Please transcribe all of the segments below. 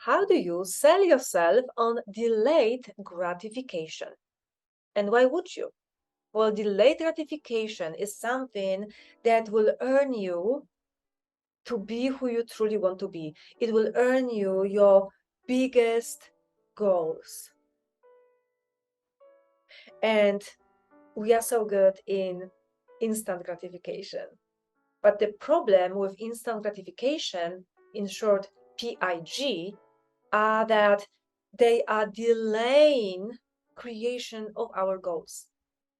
How do you sell yourself on delayed gratification? And why would you? Well, delayed gratification is something that will earn you to be who you truly want to be. It will earn you your biggest goals. And we are so good in instant gratification. But the problem with instant gratification, in short, PIG, are that they are delaying creation of our goals.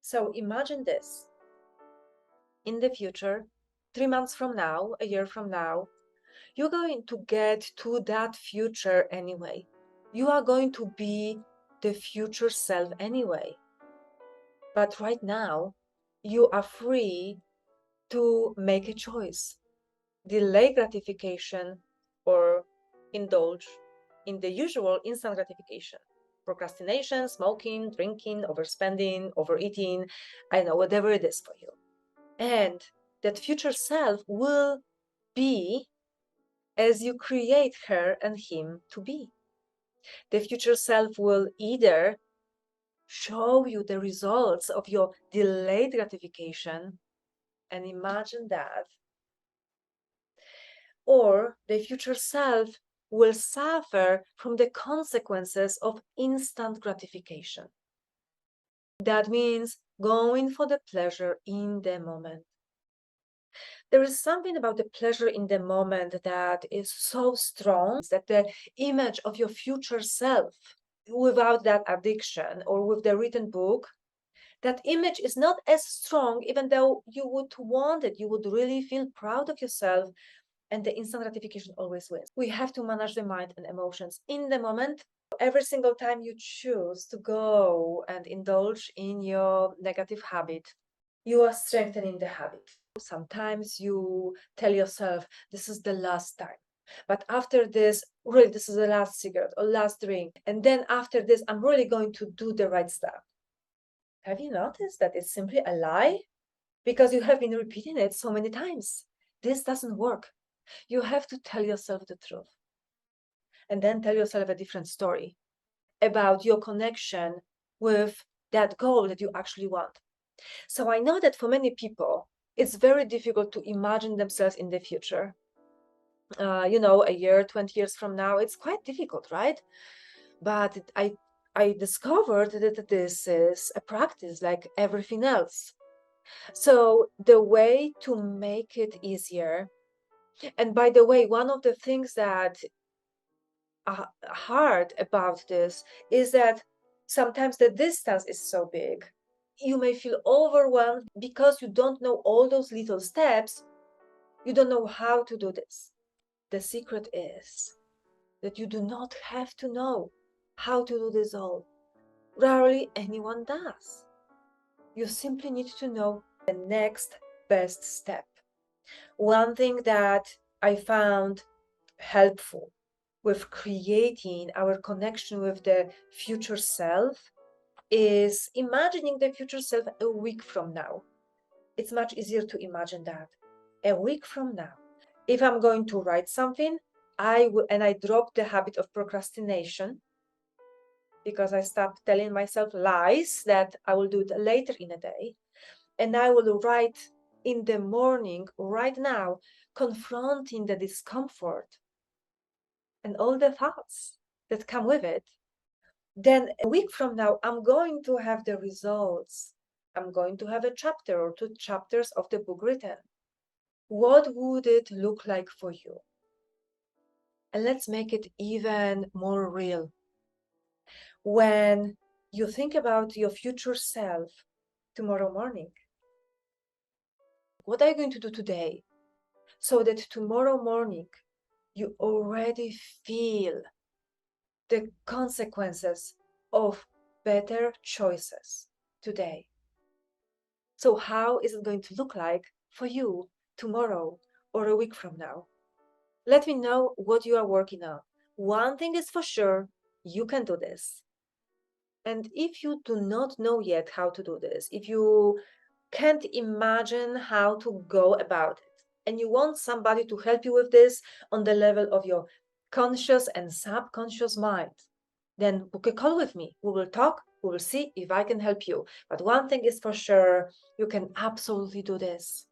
So imagine this. In the future, 3 months from now, a year from now, you're going to get to that future anyway. You are going to be the future self anyway. But right now, you are free to make a choice. Delay gratification or indulge in the usual instant gratification. Procrastination, smoking, drinking, overspending, overeating, I know, whatever it is for you. And that future self will be as you create her and him to be. The future self will either show you the results of your delayed gratification, and imagine that, or the future self will suffer from the consequences of instant gratification. That means going for the pleasure in the moment. There is something about the pleasure in the moment that is so strong that the image of your future self, without that addiction or with the written book, that image is not as strong, even though you would want it, you would really feel proud of yourself, and the instant gratification always wins. We have to manage the mind and emotions in the moment. Every single time you choose to go and indulge in your negative habit, you are strengthening the habit. Sometimes you tell yourself, this is the last time. But after this, really, this is the last cigarette or last drink. And then after this, I'm really going to do the right stuff. Have you noticed that it's simply a lie? Because you have been repeating it so many times. This doesn't work. You have to tell yourself the truth. And then tell yourself a different story about your connection with that goal that you actually want. So I know that for many people, it's very difficult to imagine themselves in the future. A year, 20 years from now, it's quite difficult, right? But I discovered that this is a practice like everything else. So the way to make it easier, and by the way, one of the things that are hard about this is that sometimes the distance is so big. You may feel overwhelmed because you don't know all those little steps. You don't know how to do this. The secret is that you do not have to know how to do this all. Rarely anyone does. You simply need to know the next best step. One thing that I found helpful with creating our connection with the future self is imagining the future self a week from now. It's much easier to imagine that. A week from now, if I'm going to write something, I drop the habit of procrastination because I stopped telling myself lies that I will do it later in a day. And I will write in the morning, right now, confronting the discomfort and all the thoughts that come with it. Then a week from now, I'm going to have the results. I'm going to have a chapter or 2 chapters of the book written. What would it look like for you? And let's make it even more real. When you think about your future self tomorrow morning, what are you going to do today so that tomorrow morning you already feel the consequences of better choices today? So how is it going to look like for you tomorrow or a week from now? Let me know what you are working on. One thing is for sure, you can do this. And if you do not know yet how to do this, if you can't imagine how to go about it, and you want somebody to help you with this on the level of your conscious and subconscious mind, then book a call with me. We will talk. We will see if I can help you. But one thing is for sure, you can absolutely do this.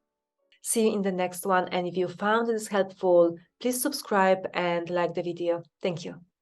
See you in the next one. And if you found this helpful, please subscribe and like the video. Thank you.